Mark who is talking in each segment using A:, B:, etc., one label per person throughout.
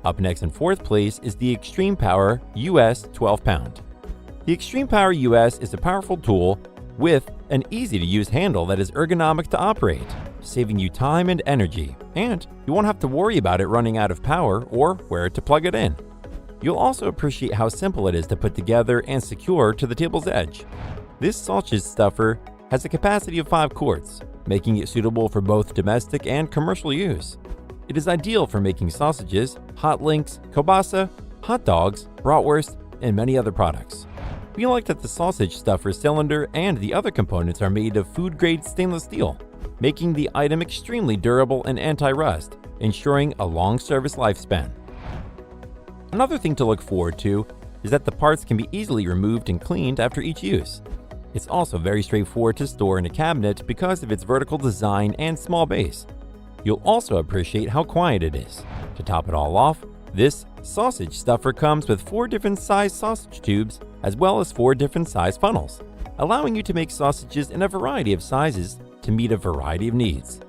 A: Up next in fourth place is the Extreme Power US 12 Pound. The Extreme Power US is a powerful tool with an easy-to-use handle that is ergonomic to operate, saving you time and energy, and you won't have to worry about it running out of power or where to plug it in. You'll also appreciate how simple it is to put together and secure to the table's edge. This sausage stuffer has a capacity of 5 quarts, making it suitable for both domestic and commercial use. It is ideal for making sausages, hot links, kielbasa, hot dogs, bratwurst, and many other products. We like that the sausage stuffer cylinder and the other components are made of food-grade stainless steel, making the item extremely durable and anti-rust, ensuring a long service lifespan. Another thing to look forward to is that the parts can be easily removed and cleaned after each use. It's also very straightforward to store in a cabinet because of its vertical design and small base. You'll also appreciate how quiet it is. To top it all off, this sausage stuffer comes with 4 different size sausage tubes as well as 4 different size funnels, allowing you to make sausages in a variety of sizes to meet a variety of needs.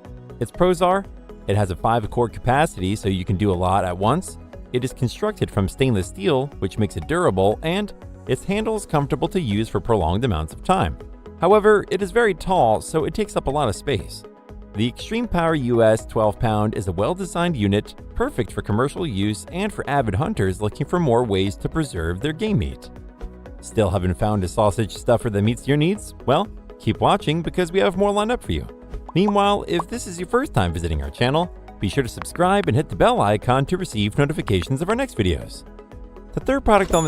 A: Its pros are, it has a 5-quart capacity so you can do a lot at once. It is constructed from stainless steel, which makes it durable, and its handle is comfortable to use for prolonged amounts of time. However, it is very tall, so it takes up a lot of space. The Extreme Power US 12 Pound is a well-designed unit, perfect for commercial use and for avid hunters looking for more ways to preserve their game meat. Still haven't found a sausage stuffer that meets your needs? Well, keep watching because we have more lined up for you. Meanwhile, if this is your first time visiting our channel, be sure to subscribe and hit the bell icon to receive notifications of our next videos. The third product on the